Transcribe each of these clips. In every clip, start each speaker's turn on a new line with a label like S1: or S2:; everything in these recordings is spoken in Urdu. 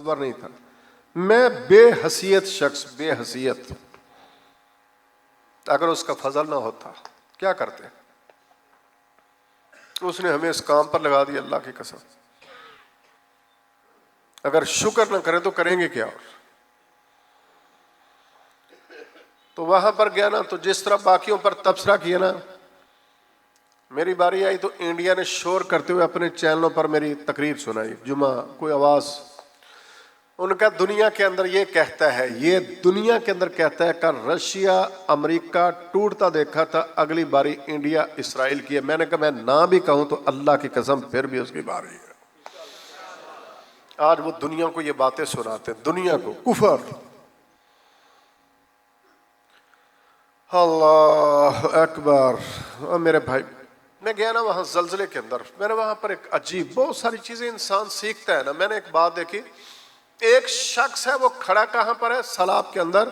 S1: تصور نہیں تھا. میں بے حیثیت شخص، بے حیثیت، اگر اس کا فضل نہ ہوتا کیا کرتے؟ اس نے ہمیں اس کام پر لگا دیا، اللہ کی قسم. اگر شکر نہ کریں تو کریں گے کیا؟ تو وہاں پر گیا نا، تو جس طرح باقیوں پر تبصرہ کیا نا، میری باری آئی تو انڈیا نے شور کرتے ہوئے اپنے چینلوں پر میری تقریر سنائی، جمعہ کوئی آواز. ان کا دنیا کے اندر یہ کہتا ہے، یہ دنیا کے اندر کہتا ہے کہ رشیا امریکہ ٹوٹتا دیکھا تھا، اگلی باری انڈیا اسرائیل کی ہے. میں نے کہا میں نہ بھی کہوں تو اللہ کی قسم پھر بھی اس کی باری ہے. آج وہ دنیا کو یہ باتیں سناتے ہیں، دنیا کو کفر. اللہ اکبر. اور میرے بھائی، میں گیا نا وہاں زلزلے کے اندر، میں نے وہاں پر ایک عجیب بہت ساری چیزیں انسان سیکھتا ہے نا. میں نے ایک بات دیکھی، ایک شخص ہے وہ کھڑا کہاں پر ہے؟ سیلاب کے اندر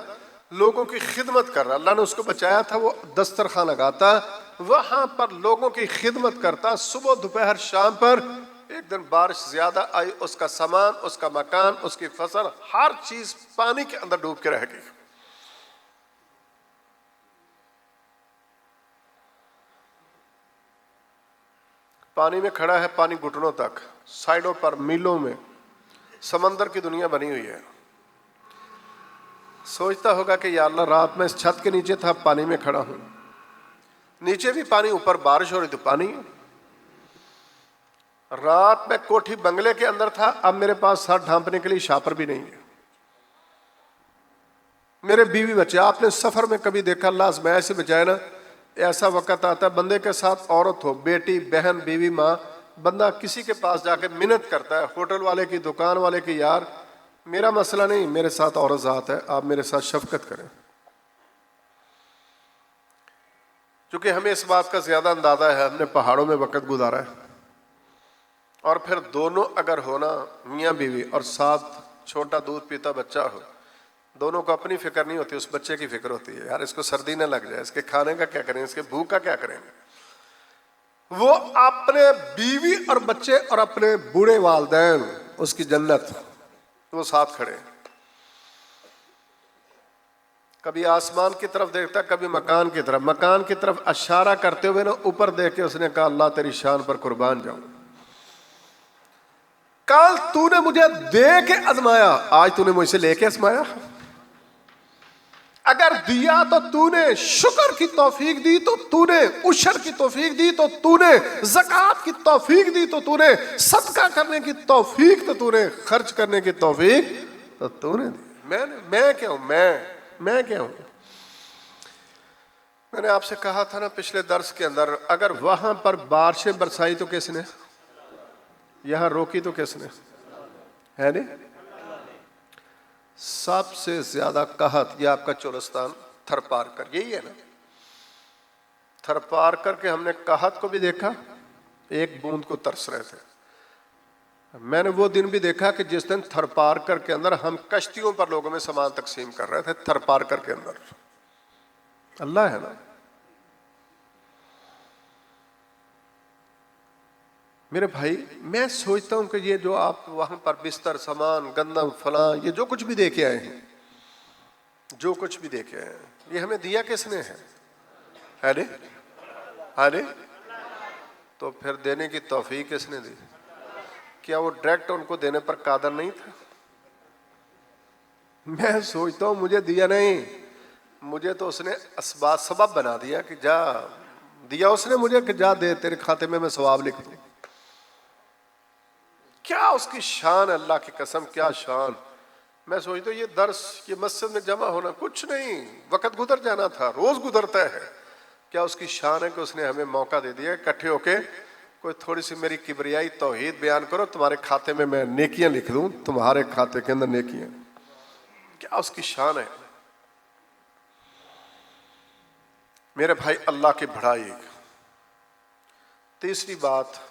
S1: لوگوں کی خدمت کر رہا. اللہ نے اس کو بچایا تھا، وہ دسترخوان لگاتا، وہاں پر لوگوں کی خدمت کرتا، صبح دوپہر شام پر. ایک دن بارش زیادہ آئی، اس کا سامان، اس کا مکان، اس کی فصل، ہر چیز پانی کے اندر ڈوب کے رہ گئی. پانی میں کھڑا ہے، پانی گھٹنوں تک، سائڈوں پر میلوں میں سمندر کی دنیا بنی ہوئی ہے. سوچتا ہوگا کہ یا اللہ، رات میں اس چھت کے نیچے تھا، پانی میں کھڑا ہوں، نیچے بھی پانی، اوپر بارش ہو رہی تو پانی. رات میں کوٹھی بنگلے کے اندر تھا، اب میرے پاس سر ڈھانپنے کے لیے شاپر بھی نہیں ہے. میرے بیوی بچے، آپ نے سفر میں کبھی دیکھا اللہ آزمائش سے بچائے نا، ایسا وقت آتا ہے بندے کے ساتھ عورت ہو، بیٹی، بہن، بیوی، ماں، بندہ کسی کے پاس جا کے منت کرتا ہے، ہوٹل والے کی، دکان والے کی، یار میرا مسئلہ نہیں، میرے ساتھ عورت ذات ہے، آپ میرے ساتھ شفقت کریں. چونکہ ہمیں اس بات کا زیادہ اندازہ ہے، ہم نے پہاڑوں میں وقت گزارا ہے. اور پھر دونوں اگر ہونا، میاں بیوی، اور ساتھ چھوٹا دودھ پیتا بچہ ہو، دونوں کو اپنی فکر نہیں ہوتی، اس بچے کی فکر ہوتی ہے. یار اس کو سردی نہ لگ جائے، اس کے کھانے کا کیا کریں، اس کے بھوک کا کیا کریں. وہ اپنے بیوی اور بچے اور اپنے بوڑھے والدین، اس کی جنت، وہ ساتھ کھڑے. کبھی آسمان کی طرف دیکھتا، کبھی مکان کی طرف، مکان کی طرف اشارہ کرتے ہوئے نا اوپر دیکھ کے اس نے کہا اللہ تیری شان پر قربان جاؤں. کل تو نے مجھے دے کے آزمایا، آج تو نے مجھ سے لے کے آزمایا. اگر دیا تو تو نے شکر کی توفیق دی، تو تو نے عشر کی توفیق دی، تو تو نے زکوٰۃ کی توفیق دی، تو تو نے صدقہ کرنے کی توفیق، تو تو نے خرچ کرنے کی توفیق تو تو نے دی. میں کیا ہوں؟ میں کیا ہوں؟ میں نے آپ سے کہا تھا نا پچھلے درس کے اندر، اگر وہاں پر بارشیں برسائی تو کس نے؟ یہاں روکی تو کس نے؟ ہے نہیں؟ سب سے زیادہ قحط، یہ آپ کا چولستان تھر پار کر، یہی ہے نا. تھر پار کر کے ہم نے قحط کو بھی دیکھا، ایک بوند کو ترس رہے تھے. میں نے وہ دن بھی دیکھا کہ جس دن تھر پار کر کے اندر ہم کشتیوں پر لوگوں میں سامان تقسیم کر رہے تھے، تھر پار کر کے اندر. اللہ ہے نا. میرے بھائی، میں سوچتا ہوں کہ یہ جو آپ وہاں پر بستر، سامان، گندم، فلاں، یہ جو کچھ بھی دے کے آئے ہیں، جو کچھ بھی دے کے آئے ہیں، یہ ہمیں دیا کس نے ہے؟ تو پھر دینے کی توفیق کس نے دی؟ کیا وہ ڈائریکٹ ان کو دینے پر قادر نہیں تھا؟ میں سوچتا ہوں مجھے دیا نہیں، مجھے تو اس نے اسباب سبب بنا دیا کہ جا، دیا اس نے مجھے کہ جا دے، تیرے کھاتے میں ثواب لکھ دوں. کیا اس کی شان ہے، اللہ کی قسم کیا شان. میں سوچتا ہوں یہ درس، یہ مسجد میں جمع ہونا کچھ نہیں، وقت گزر جانا تھا، روز گزرتا ہے. کیا اس کی شان ہے کہ اس نے ہمیں موقع دے دیا اکٹھے ہو کے کوئی تھوڑی سی میری کبریائی توحید بیان کرو، تمہارے کھاتے میں نیکیاں لکھ دوں، تمہارے کھاتے کے اندر نیکیاں. کیا اس کی شان ہے. میرے بھائی، اللہ کی بڑائی. تیسری بات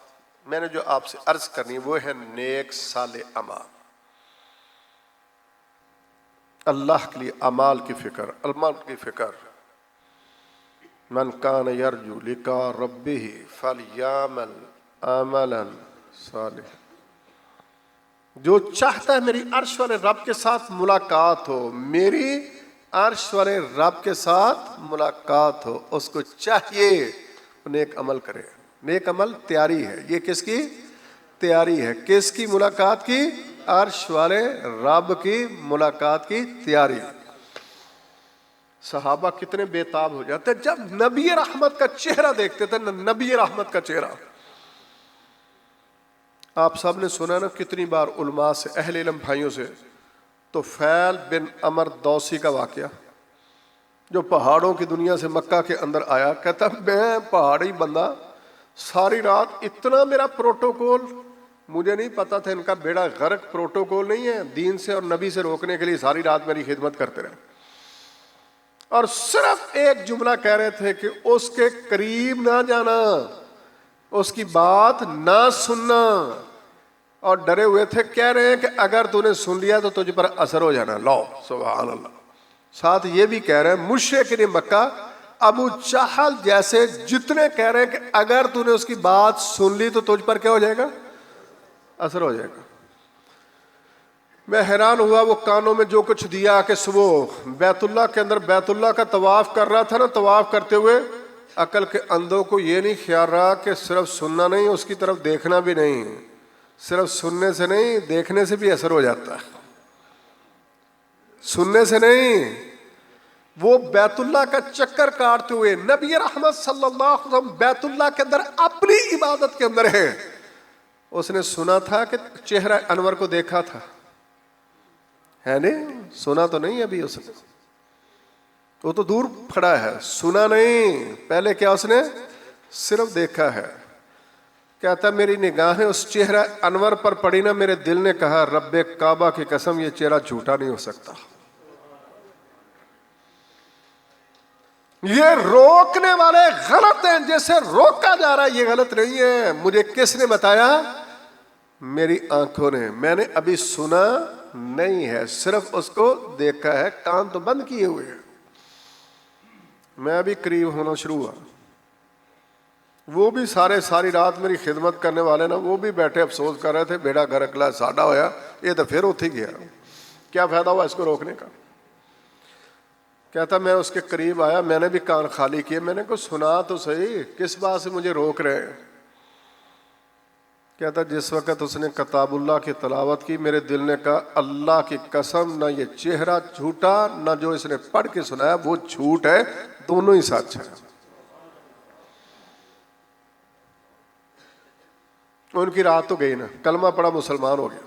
S1: میں نے جو آپ سے عرض کرنی ہے وہ ہے نیک صالح اعمال. اللہ کے لیے اعمال کی فکر، اعمال کی فکر. من کان یرجو لقاء ربہ فلیعمل عملا صالحا. جو چاہتا ہے میری عرش والے رب کے ساتھ ملاقات ہو، میری عرش والے رب کے ساتھ ملاقات ہو، اس کو چاہیے نیک عمل کرے۔ نیک عمل تیاری ہے، یہ کس کی تیاری ہے؟ کس کی ملاقات کی؟ عرش والے رب کی ملاقات کی تیاری۔ صحابہ کتنے بے تاب ہو جاتے جب نبی رحمت کا چہرہ دیکھتے تھے، نبی رحمت کا چہرہ۔ آپ سب نے سنا نا کتنی بار علماء سے، اہل علم بھائیوں سے، تو فیل بن عمر دوسی کا واقعہ، جو پہاڑوں کی دنیا سے مکہ کے اندر آیا، کہتا میں پہاڑی بندہ، ساری رات اتنا میرا پروٹوکول، مجھے نہیں پتا تھا ان کا بیڑا غرق پروٹوکول نہیں ہے، دین سے اور نبی سے روکنے کے لیے ساری رات میری خدمت کرتے رہے، اور صرف ایک جملہ کہہ رہے تھے کہ اس کے قریب نہ جانا، اس کی بات نہ سننا، اور ڈرے ہوئے تھے، کہہ رہے ہیں کہ اگر تو نے سن لیا تو تجھ پر اثر ہو جانا۔ لو سبحان اللہ۔ ساتھ یہ بھی کہہ رہے ہیں مشرکین مکہ، ابو جہل جیسے جتنے کہہ رہے ہیں کہ اگر تو نے اس کی بات سن لی تو تجھ پر کیا ہو جائے گا؟ اثر ہو جائے گا۔ میں حیران ہوا، وہ کانوں میں جو کچھ دیا کہ صبح بیت اللہ کے اندر بیت اللہ کا طواف کر رہا تھا نا، طواف کرتے ہوئے عقل کے اندھوں کو یہ نہیں خیال رہا کہ صرف سننا نہیں، اس کی طرف دیکھنا بھی نہیں، صرف سننے سے نہیں دیکھنے سے بھی اثر ہو جاتا ہے، سننے سے نہیں۔ وہ بیت اللہ کا چکر کاٹتے ہوئے نبی رحمت صلی اللہ علیہ وسلم بیت اللہ کے اندر اپنی عبادت کے اندر ہے، اس نے سنا تھا کہ چہرہ انور کو دیکھا تھا، ہے نہیں؟ سنا تو نہیں ابھی اس نے، وہ تو دور کھڑا ہے، سنا نہیں، پہلے کیا اس نے صرف دیکھا ہے۔ کہتا میری نگاہیں اس چہرہ انور پر پڑی نا، میرے دل نے کہا رب کعبہ کی قسم یہ چہرہ جھوٹا نہیں ہو سکتا۔ یہ روکنے والے غلط ہیں، جیسے روکا جا رہا ہے یہ غلط نہیں ہے۔ مجھے کس نے بتایا؟ میری آنکھوں نے، میں نے ابھی سنا نہیں ہے، صرف اس کو دیکھا ہے، کان تو بند کیے ہوئے ہیں۔ میں ابھی قریب ہونا شروع ہوا، وہ بھی ساری رات میری خدمت کرنے والے نا، وہ بھی بیٹھے افسوس کر رہے تھے بیڑا گھر اکلا ساڈا ہویا، یہ تو پھر اتھی گیا، کیا فائدہ ہوا اس کو روکنے کا۔ کہتا میں اس کے قریب آیا، میں نے بھی کان خالی کیے، میں نے کچھ سنا تو صحیح، کس بات سے مجھے روک رہے ہیں؟ کہتا جس وقت اس نے کتاب اللہ کی تلاوت کی، میرے دل نے کہا اللہ کی قسم، نہ یہ چہرہ جھوٹا، نہ جو اس نے پڑھ کے سنایا وہ جھوٹ ہے، دونوں ہی سچ ہے۔ ان کی رات تو گئی نا، کلمہ پڑا مسلمان ہو گیا۔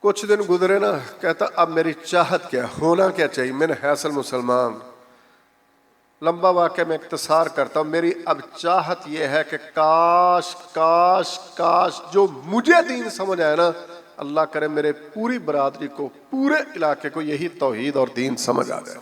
S1: کچھ دن گزرے نا، کہتا اب میری چاہت کیا، ہونا کیا چاہیے، میں نے حاصل مسلمان۔ لمبا واقعہ میں اختصار کرتا ہوں، میری اب چاہت یہ ہے کہ کاش کاش کاش جو مجھے دین سمجھ آئے نا، اللہ کرے میرے پوری برادری کو، پورے علاقے کو یہی توحید اور دین سمجھ آ جائے۔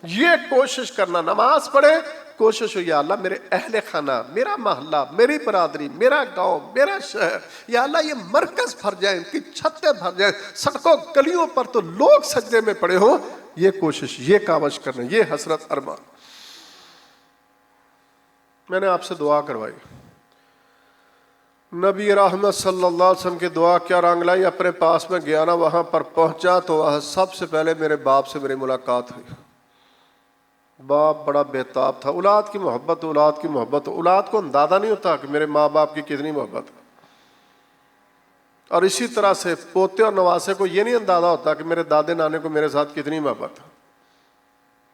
S1: یہ کوشش کرنا، نماز پڑھے، کوشش ہو یا اللہ میرے اہل خانہ، میرا محلہ، میری برادری، میرا گاؤں، میرا شہر، یا اللہ یہ مرکز بھر جائیں، ان کی چھتیں بھر جائیں، سڑکوں گلیوں پر تو لوگ سجدے میں پڑے ہوں۔ یہ کوشش، یہ کاوش کرنا، یہ حسرت ارمان۔ میں نے آپ سے دعا کروائی، نبی رحمت صلی اللہ علیہ وسلم کی دعا کیا رنگ لائی۔ اپنے پاس میں گیا نا، وہاں پر پہنچا تو وہاں سب سے پہلے میرے باپ سے میری ملاقات ہوئی۔ باپ بڑا بےتاب تھا، اولاد کی محبت، اولاد کی محبت، اولاد کو اندازہ نہیں ہوتا کہ میرے ماں باپ کی کتنی محبت ہے، اور اسی طرح سے پوتے اور نواسے کو یہ نہیں اندازہ ہوتا کہ میرے دادے نانے کو میرے ساتھ کتنی محبت ہے۔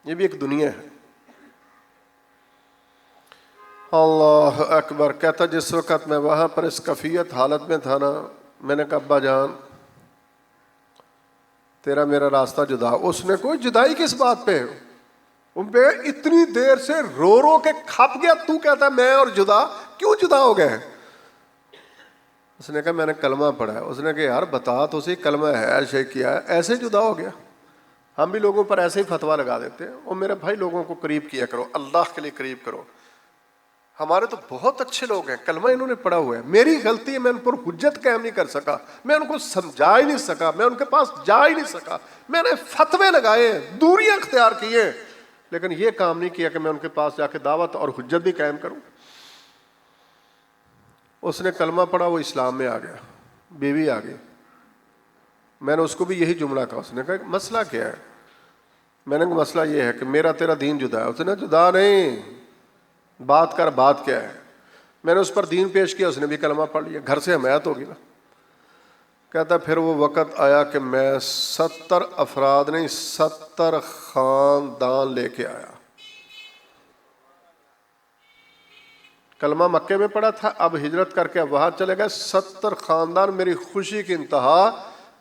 S1: یہ بھی ایک دنیا ہے۔ اللہ اکبر۔ کہتا جس وقت میں وہاں پر اس کفیت حالت میں تھا نا، میں نے کہا ابا جان تیرا میرا راستہ جدا۔ اس نے کوئی جدائی کس بات پہ؟ بے اتنی دیر سے رو رو کے کھپ گیا، تو کہتا ہے میں اور جدا، کیوں جدا ہو گئے؟ اس نے کہا میں نے کلمہ پڑھا ہے۔ اس نے کہا یار بتا تو صحیح، کلمہ ہے شیخ کیا ہے، ایسے جدا ہو گیا؟ ہم بھی لوگوں پر ایسے ہی فتویٰ لگا دیتے ہیں۔ اور میرے بھائی لوگوں کو قریب کیا کرو، اللہ کے لیے قریب کرو۔ ہمارے تو بہت اچھے لوگ ہیں، کلمہ انہوں نے پڑھا ہوا ہے، میری غلطی ہے میں ان پر حجت قائم نہیں کر سکا، میں ان کو سمجھا ہی نہیں سکا، میں ان کے پاس جا ہی نہیں سکا، میں نے فتوے لگائے، دوریاں اختیار کیے، لیکن یہ کام نہیں کیا کہ میں ان کے پاس جا کے دعوت اور حجت بھی قائم کروں۔ اس نے کلمہ پڑھا، وہ اسلام میں آ گیا، بیوی آ گئی۔ میں نے اس کو بھی یہی جملہ کہا. اس نے کہا مسئلہ کیا ہے؟ میں نے کہا مسئلہ یہ ہے کہ میرا تیرا دین جدا ہے. اس نے جدا نہیں، بات کر، بات کیا ہے. میں نے اس پر دین پیش کیا، اس نے بھی کلمہ پڑھ لیا، گھر سے حمایت ہوگی نا. کہتا پھر وہ وقت آیا کہ میں 70 افراد نہیں 70 خاندان لے کے آیا. کلمہ مکے میں پڑا تھا، اب ہجرت کر کے اب وہاں چلے گئے. 70 خاندان. میری خوشی کی انتہا،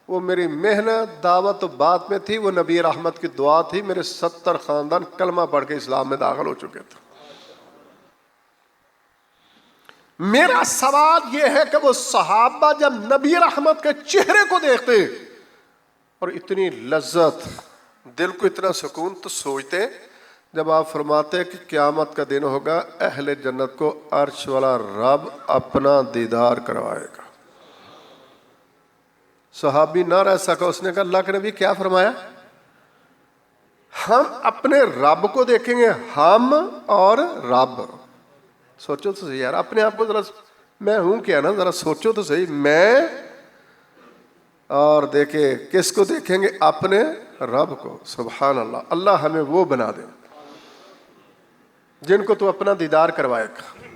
S1: وہ میری محنت دعوت و بات میں تھی، وہ نبی رحمت کی دعا تھی. میرے 70 خاندان کلمہ پڑھ کے اسلام میں داخل ہو چکے تھے. میرا سوال یہ ہے کہ وہ صحابہ جب نبی رحمت کے چہرے کو دیکھتے اور اتنی لذت، دل کو اتنا سکون، تو سوچتے جب آپ فرماتے کہ قیامت کا دن ہوگا، اہل جنت کو عرش والا رب اپنا دیدار کروائے گا. صحابی نہ رہ سکا. اس نے کہا اللہ کے نبی کیا فرمایا؟ ہم اپنے رب کو دیکھیں گے، ہم اور رب. سوچو تو صحیح یار، اپنے آپ کو ذرا، میں ہوں کیا نا، ذرا سوچو تو صحیح. میں اور دیکھیں کس کو دیکھیں گے؟ اپنے رب کو. سبحان اللہ. اللہ ہمیں وہ بنا دے جن کو تو اپنا دیدار کروائے گا.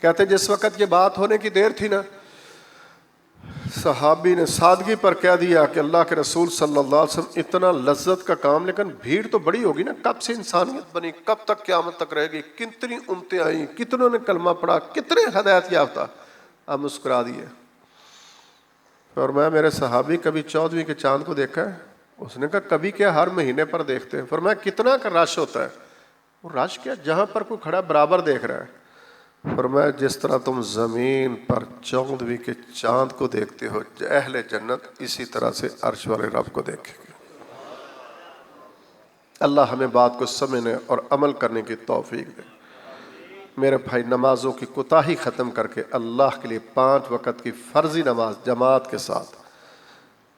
S1: کہتے جس وقت یہ بات ہونے کی دیر تھی نا، صحابی نے سادگی پر کہہ دیا کہ اللہ کے رسول صلی اللہ علیہ وسلم اتنا لذت کا کام، لیکن بھیڑ تو بڑی ہوگی نا، کب سے انسانیت بنی، کب تک قیامت تک رہے گی، کتنی امتیں آئیں، کتنوں نے کلمہ پڑھا، کتنے ہدایت یافتہ. اب مسکرا دیے. اور میرے صحابی کبھی 14ویں کے چاند کو دیکھا ہے؟ اس نے کہا کبھی کیا، ہر مہینے پر دیکھتے ہیں. فرمایا کتنا کا رش ہوتا ہے؟ وہ رش کیا، جہاں پر کوئی کھڑا برابر دیکھ رہا ہے. فرمایا جس طرح تم زمین پر 14ویں کے چاند کو دیکھتے ہو، اہل جنت اسی طرح سے عرش والے رب کو دیکھیں گے. اللہ ہمیں بات کو سمجھنے اور عمل کرنے کی توفیق دے. میرے بھائی، نمازوں کی کوتاہی ختم کر کے اللہ کے لیے 5 وقت کی فرضی نماز جماعت کے ساتھ،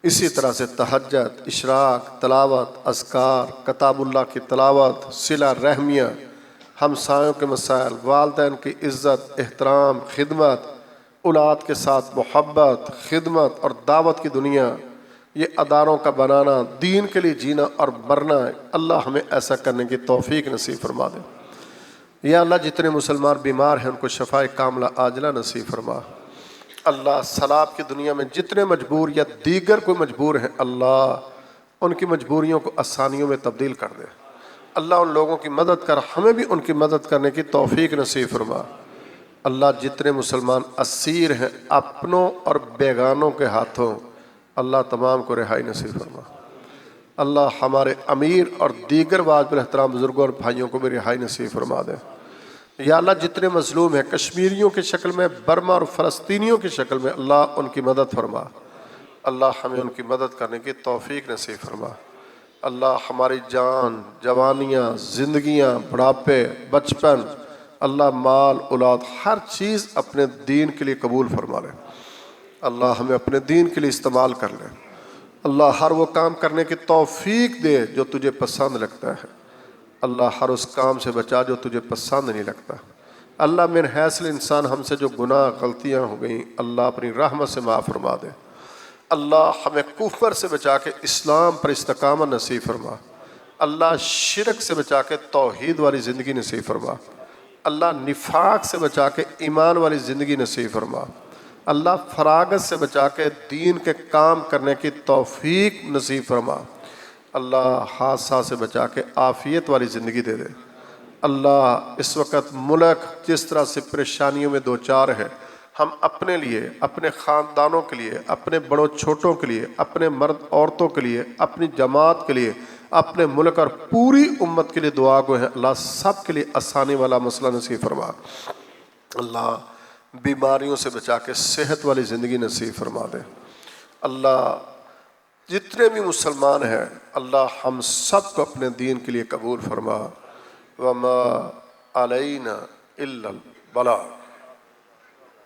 S1: اسی طرح سے تہجد، اشراق، تلاوت، اذکار، کتاب اللہ کی تلاوت، صلہ رحمیہ، ہمسایوں کے مسائل، والدین کی عزت، احترام، خدمت، اولاد کے ساتھ محبت، خدمت اور دعوت کی دنیا، یہ اداروں کا بنانا، دین کے لیے جینا اور مرنا. اللہ ہمیں ایسا کرنے کی توفیق نصیب فرما دے. یا اللہ جتنے مسلمان بیمار ہیں ان کو شفاء کاملہ عاجلہ نصیب فرما. اللہ سلاب کی دنیا میں جتنے مجبور یا دیگر کوئی مجبور ہیں، اللہ ان کی مجبوریوں کو آسانیوں میں تبدیل کر دے. اللہ ان لوگوں کی مدد کر، ہمیں بھی ان کی مدد کرنے کی توفیق نصیب فرما. اللہ جتنے مسلمان اسیر ہیں اپنوں اور بیگانوں کے ہاتھوں، اللہ تمام کو رہائی نصیب فرما. اللہ ہمارے امیر اور دیگر واجب الاحترام بزرگوں اور بھائیوں کو بھی رہائی نصیب فرما دے. یا اللہ جتنے مظلوم ہیں کشمیریوں کی شکل میں، برما اور فلسطینیوں کی شکل میں، اللہ ان کی مدد فرما. اللہ ہمیں ان کی مدد کرنے کی توفیق نصیب فرما. اللہ ہماری جان، جوانیاں، زندگیاں، بڑھاپے، بچپن، اللہ مال، اولاد، ہر چیز اپنے دین کے لیے قبول فرما لے. اللہ ہمیں اپنے دین کے لیے استعمال کر لے. اللہ ہر وہ کام کرنے کی توفیق دے جو تجھے پسند لگتا ہے. اللہ ہر اس کام سے بچا جو تجھے پسند نہیں لگتا. اللہ من حیث انسان ہم سے جو گناہ غلطیاں ہو گئیں، اللہ اپنی رحمت سے معاف فرما دے. اللہ ہمیں کفر سے بچا کے اسلام پر استقامت نصیب فرما. اللہ شرک سے بچا کے توحید والی زندگی نصیب فرما. اللہ نفاق سے بچا کے ایمان والی زندگی نصیب فرما. اللہ فراغت سے بچا کے دین کے کام کرنے کی توفیق نصیب فرما. اللہ حادثہ سے بچا کے عافیت والی زندگی دے دے. اللہ اس وقت ملک جس طرح سے پریشانیوں میں دوچار ہے، ہم اپنے لیے، اپنے خاندانوں کے لیے، اپنے بڑوں چھوٹوں کے لیے، اپنے مرد عورتوں کے لیے، اپنی جماعت کے لیے، اپنے ملک اور پوری امت کے لیے دعا گو ہیں. اللہ سب کے لیے آسانی والا مسئلہ نصیب فرما. اللہ بیماریوں سے بچا کے صحت والی زندگی نصیب فرما دے. اللہ جتنے بھی مسلمان ہیں، اللہ ہم سب کو اپنے دین کے لیے قبول فرما. وما علینا الا البلاغ.